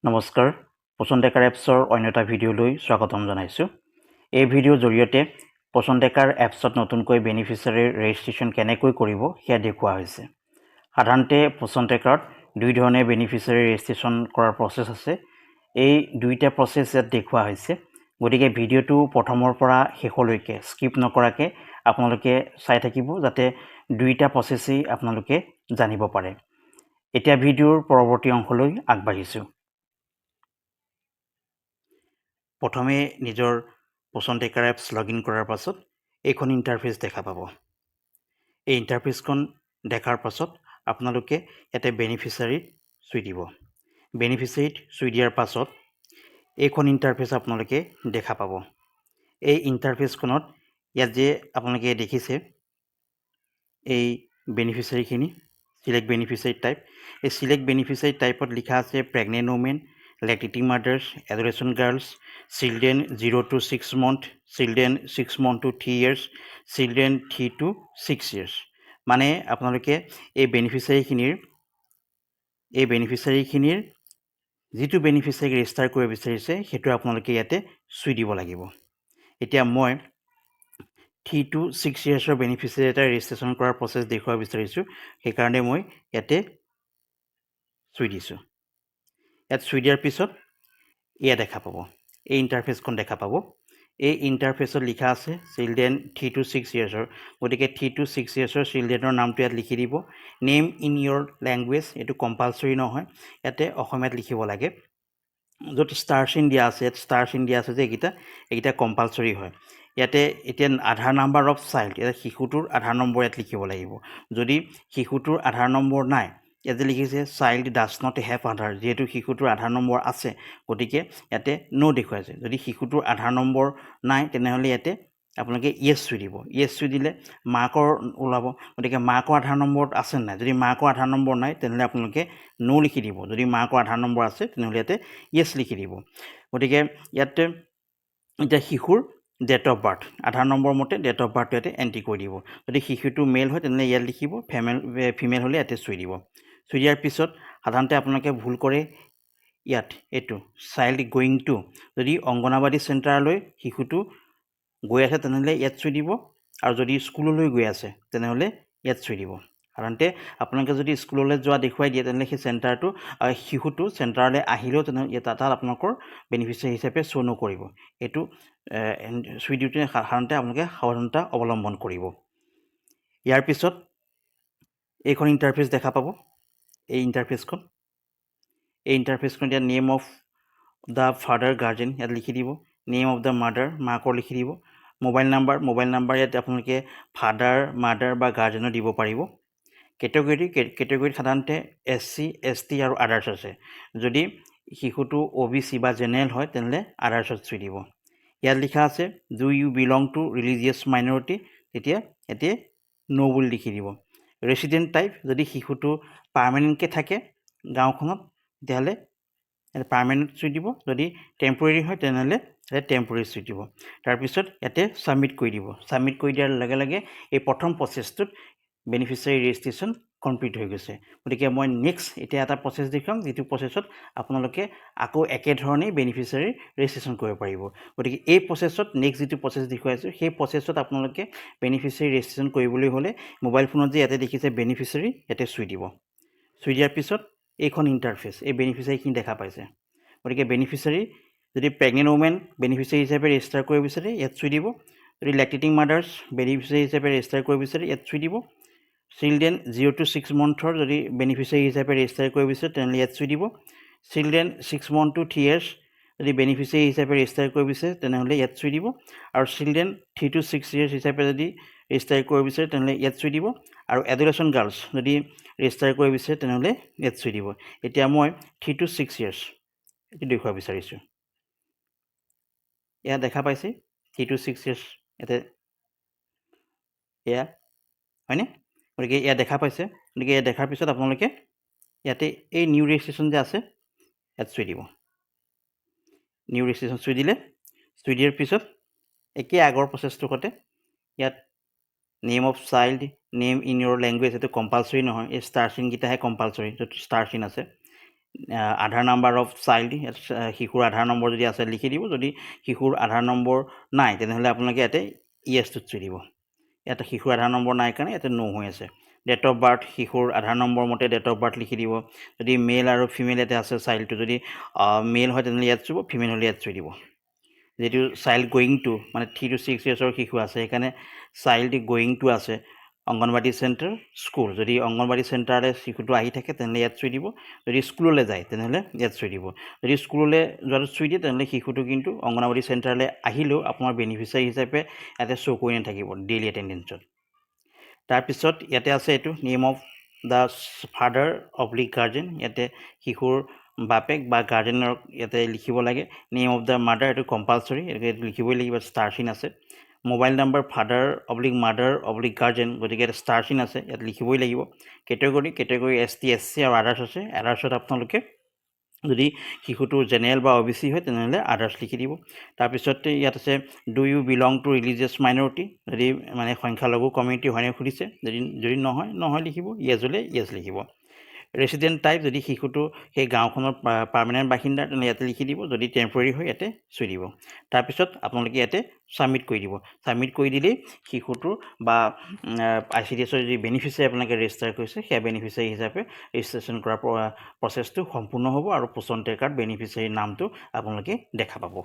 নমস্কাৰ পচন্দেকাৰ এপছৰ অন্য এটা ভিডিঅ'লৈ স্বাগতম জনাইছোঁ। এই ভিডিঅ'ৰ জৰিয়তে পচন্দেকাৰ এপছত নতুনকৈ বেনিফিচিয়াৰীৰ ৰেজিষ্ট্ৰেশ্যন কেনেকৈ কৰিব সেয়া দেখুওৱা হৈছে। সাধাৰণতে পচন্দেকাৰত দুই ধৰণে বেনিফিচিয়াৰী ৰেজিষ্ট্ৰেশ্যন কৰাৰ প্ৰচেছ আছে। এই দুইটা প্ৰচেছ ইয়াত দেখুওৱা হৈছে। গতিকে ভিডিঅ'টো প্ৰথমৰ পৰা শেষলৈকে স্কিপ নকৰাকৈ আপোনালোকে চাই থাকিব যাতে দুইটা প্ৰচেছেই আপোনালোকে জানিব পাৰে। এতিয়া ভিডিঅ'ৰ পৰৱৰ্তী অংশলৈ আগবাঢ়িছোঁ। প্ৰথমে নিজৰ পচন্দেকাৰ এপছ লগইন কৰাৰ পাছত এইখন ইণ্টাৰফেচ দেখা পাব। এই ইণ্টাৰফেচখন দেখাৰ পাছত আপোনালোকে ইয়াতে বেনিফিচিয়াৰীত চুই দিব। বেনিফিচিয়াৰীত চুই দিয়াৰ পাছত এইখন ইণ্টাৰফেচ আপোনালোকে দেখা পাব। এই ইণ্টাৰফেচখনত ইয়াত যে আপোনালোকে দেখিছে এই বেনিফিচিয়াৰীখিনি চিলেক্ট বেনিফিচিয়াৰী টাইপ। এই চিলেক্ট বেনিফিচিয়াৰী টাইপত লিখা আছে pregnant women, lactating mothers, adolescent girls, children 0 to 6 months, children 6 months to 3 years, children 3 to 6 years। মানে আপোনালোকে এই বেনিফিচিয়াৰীখিনিৰ যিটো বেনিফিচিয়াৰীক ৰেজিষ্টাৰ কৰিব বিচাৰিছে সেইটো আপোনালোকে ইয়াতে চুই দিব লাগিব। এতিয়া মই 3 to 6 yearsৰ বেনিফিচিয়াৰী এটা ৰেজিষ্ট্ৰেশ্যন কৰাৰ প্ৰচেছ দেখুৱাব বিচাৰিছোঁ, সেইকাৰণে মই ইয়াতে চুই দিছোঁ। ইয়াত চুই দিয়াৰ পিছত এয়া দেখা পাব, এই ইণ্টাৰফেচখন দেখা পাব। এই ইণ্টাৰফেচত লিখা আছে চিলড্ৰেন 3 to 6 yearsৰ, গতিকে 3 to 6 yearsৰ চিলড্ৰেনৰ নামটো ইয়াত লিখি দিব। নেম ইন ইয়ৰ লেংগুৱেজ, এইটো কম্পালচৰি নহয়, ইয়াতে অসমীয়াত লিখিব লাগে। য'ত ষ্টাৰ চিন দিয়া আছে, ইয়াত ষ্টাৰ চিন দিয়া আছে যে এইকেইটা কম্পালচৰি হয়। ইয়াতে এতিয়া আধাৰ নাম্বাৰ অফ চাইল্ড, ইয়াত শিশুটোৰ আধাৰ নম্বৰ ইয়াত লিখিব লাগিব। যদি শিশুটোৰ আধাৰ নম্বৰ নাই, ইয়াতে লিখিছে চাইল্ড ডাজ নট হেভ আধাৰ, যিহেতু শিশুটোৰ আধাৰ নম্বৰ আছে গতিকে ইয়াতে ন' দেখুৱাইছে। যদি শিশুটোৰ আধাৰ নম্বৰ নাই তেনেহ'লে ইয়াতে আপোনালোকে য়েছ চুই দিব। য়েছ চুই দিলে মাকৰ ওলাব, গতিকে মাকৰ আধাৰ নম্বৰত আছে নাই। যদি মাকৰ আধাৰ নম্বৰ নাই তেনেহ'লে আপোনালোকে ন' লিখি দিব। যদি মাকৰ আধাৰ নম্বৰ আছে তেনেহ'লে ইয়াতে য়েছ লিখি দিব। গতিকে ইয়াতে এতিয়া শিশুৰ date of birth, Aadhaar number মতে ডেট অফ বাৰ্থটো ইয়াতে এণ্ট্ৰি কৰি দিব। যদি শিশুটো মেল হয় তেনেহ'লে ইয়াত লিখিব, ফিমেল হ'লে ইয়াতে চুই দিব। চুই দিয়াৰ পিছত সাধাৰণতে আপোনালোকে ভুল কৰে ইয়াত এইটো চাইল্ড গোয়িং টু, যদি অংগনাবাদী চেণ্টাৰলৈ শিশুটো গৈ আছে তেনেহ'লে ইয়াত চুই দিব, আৰু যদি স্কুললৈ গৈ আছে তেনেহ'লে ইয়াত চুই দিব। সাধাৰণতে আপোনালোকে যদি স্কুললৈ যোৱা দেখুৱাই দিয়ে তেনেহ'লে সেই শিশুটো চেণ্টাৰলৈ আহিলেও তেনেহ'লে তাত আপোনালোকৰ বেনিফিচিয়াৰী হিচাপে শ্ব' নকৰিব। এইটো চুই দিওঁতে সাধাৰণতে আপোনালোকে সাৱধানতা অৱলম্বন কৰিব। ইয়াৰ পিছত এইখন ইণ্টাৰফেচ দেখা পাব। এই ইণ্টাৰফেচখন ইয়াত name of the father guardian ইয়াত লিখি দিব, নেম অফ দ্য মাদাৰ মাকৰ লিখি দিব, মোবাইল নাম্বাৰ ইয়াত আপোনালোকে ফাদাৰ, মাদাৰ বা গাৰ্জেনৰ দিব পাৰিব। কেটেগৰীত সাধাৰণতে SC, ST আৰু আদাৰ্ছ আছে। যদি শিশুটো OBC বা জেনেৰেল হয় তেনেহ'লে আদাৰ্ছত চুই দিব। ইয়াত লিখা আছে do you belong to religious minority, তেতিয়া ইয়াতে ন' বুলি লিখি দিব। ৰেচিডেণ্ট টাইপ, যদি শিশুটো পাৰ্মানেণ্টকৈ থাকে গাঁওখনত তেতিয়াহ'লে পাৰ্মানেণ্ট চুই দিব। যদি টেম্পৰেৰী হয় তেনেহ'লে টেম্পৰেৰী চুই দিব। তাৰপিছত ইয়াতে ছাবমিট কৰি দিব। ছাবমিট কৰি দিয়াৰ লগে লগে এই প্ৰথম প্ৰচেছটোত বেনিফিচিয়াৰী ৰেজিষ্ট্ৰেশ্যন কমপ্লিট হৈ গৈছে। গতিকে মই নেক্সট এতিয়া এটা প্ৰচেছ দেখুৱাম, যিটো প্ৰচেছত আপোনালোকে আকৌ একেধৰণেই বেনিফিচিয়াৰী ৰেজিষ্ট্ৰেশ্যন কৰিব পাৰিব। গতিকে এই প্ৰচেছত নেক্সট যিটো প্ৰচেছ দেখুৱাইছোঁ সেই প্ৰচেছত আপোনালোকে বেনিফিচিয়াৰী ৰেজিষ্ট্ৰেশ্যন কৰিবলৈ হ'লে মোবাইল ফোনত যে ইয়াতে দেখিছে বেনিফিচিয়াৰী, ইয়াতে চুই দিব। চুই দিয়াৰ পিছত এইখন ইণ্টাৰফেচ, এই বেনিফিচিয়াৰীখিনি দেখা পাইছে। গতিকে বেনিফিচিয়াৰী যদি প্ৰেগনেণ্ট ওমেন বেনিফিচিয়াৰী হিচাপে ৰেজিষ্টাৰ কৰিব বিচাৰে ইয়াত চুই দিব। যদি লেক্টেটিং মাদাৰ্ছ বেনিফিচিয়াৰী হিচাপে ৰেজিষ্টাৰ কৰিব বিচাৰে ইয়াত চুই দিব। চিলড্ৰেন 0 to 6 monthৰ যদি বেনিফিচিয়াৰী হিচাপে ৰেজিষ্টাৰ কৰিব বিচাৰে তেনেহ'লে ইয়াত চুই দিব। চিলড্ৰেন 6 months to 3 years যদি বেনিফিচিয়াৰী হিচাপে ৰেজিষ্টাৰ কৰিব বিচাৰে তেনেহ'লে ইয়াত চুই দিব। আৰু চিলড্ৰেন 3 to 6 years হিচাপে যদি ৰেজিষ্টাৰ কৰিব বিচাৰে তেনেহ'লে ইয়াত চুই দিব। আৰু এডোলেচেণ্ট গাৰ্লছ যদি ৰেজিষ্টাৰ কৰিব বিচাৰে তেনেহ'লে ইয়াত চুই দিব। এতিয়া মই 3 to 6 years এইটো দেখুৱাব বিচাৰিছোঁ। এয়া দেখা পাইছে 3 to 6 years, ইয়াতে এয়া হয়নে? গতিকে এয়া দেখা পাইছে। গতিকে এয়া দেখাৰ পিছত আপোনালোকে ইয়াতে এই নিউ ৰেজিষ্ট্ৰেশ্যন যে আছে ইয়াত চুই দিব। নিউ ৰেজিষ্ট্ৰেশ্যন চুই দিয়াৰ পিছত একে আগৰ প্ৰচেছটোৰ সৈতে ইয়াত name of child, name in your language, এইটো কম্পালচৰি নহয়, এই ষ্টাৰ চিনকেইটাহে কম্পালচৰি, য'ত ষ্টাৰ চিন আছে আধাৰ নাম্বাৰ অফ চাইল্ড, শিশুৰ আধাৰ নম্বৰ যদি আছে লিখি দিব। যদি শিশুৰ আধাৰ নম্বৰ নাই তেনেহ'লে আপোনালোকে ইয়াতে ইয়েছটোত চুই দিব। ইয়াতে শিশুৰ আধাৰ নম্বৰ নাই কাৰণে ইয়াতে নো হৈ আছে। ডেট অফ বাৰ্থ, শিশুৰ আধাৰ নম্বৰ মতে ডেট অফ বাৰ্থ লিখি দিব। যদি মেল আৰু ফিমেল ইয়াতে আছে চাইল্ডটো, যদি মেল হয় তেনেহ'লে ইয়াত চুব, ফিমেল হ'লে ইয়াত চুই দিব। যিটো চাইল্ড গোয়িং টু মানে 3 to 6 yearsৰ শিশু আছে সেইকাৰণে চাইল্ড গোয়িং টু আছে অংগনবাদী চেণ্টাৰ স্কুল। যদি অংগনবাদী চেণ্টাৰলৈ শিশুটো আহি থাকে তেনেহ'লে ইয়াত চুই দিব। যদি স্কুললৈ যায় তেনেহ'লে ইয়াত চুই দিব। যদি স্কুললৈ যোৱাটো চুই দিয়ে তেনেহ'লে শিশুটো কিন্তু অংগনবাদী চেণ্টাৰলৈ আহিলেও আপোনাৰ বেনিফিচিয়াৰী হিচাপে ইয়াতে শ্ব' কৰি নাথাকিব ডেইলি এটেণ্ডেঞ্চত। তাৰপিছত ইয়াতে আছে এইটো name of the father oblique guardian. ইয়াতে শিশুৰ বাপেক বা গাৰ্জেনৰ ইয়াতে লিখিব লাগে। নেম অফ দ্য মাদাৰ এইটো কম্পালচৰি, এইটো লিখিবই লাগিব, ষ্টাৰ চিন আছে। Mobile number father oblique mother oblique guardian, গতিকে ইয়াত ষ্টাৰ চিন আছে, ইয়াত লিখিবই লাগিব। কেটেগৰী ST SC আৰু আদাৰ্ছ আছে। আদাৰ্ছত আপোনালোকে যদি শিশুটো জেনেৰেল বা OBC হয় তেনেহ'লে আদাৰ্ছ লিখি দিব। তাৰপিছতে ইয়াত আছে do you belong to religious minority, যদি মানে সংখ্যালঘু কমিউনিটি হয়নে সুধিছে। যদি নহয় লিখিব, ইয়েছ হ'লে ইয়েছ লিখিব। ৰেচিডেণ্ট টাইপ, যদি শিশুটো সেই গাঁওখনৰ পাৰ্মানেণ্ট বাসিন্দা তেনেহ'লে ইয়াতে লিখি দিব। যদি টেম্পৰেৰী হয় ইয়াতে চুই দিব। তাৰপিছত আপোনালোকে ইয়াতে ছাবমিট কৰি দিব। ছাবমিট কৰি দিলেই শিশুটোৰ বা ICDSৰ যি বেনিফিচিয়াৰী আপোনালোকে ৰেজিষ্টাৰ কৰিছে সেয়া বেনিফিচিয়াৰী হিচাপে ৰেজিষ্ট্ৰেশ্যন কৰাৰ প্ৰচেছটো সম্পূৰ্ণ হ'ব আৰু পোষণ কাৰ্ড বেনিফিচিয়াৰীৰ নামটো আপোনালোকে দেখা পাব।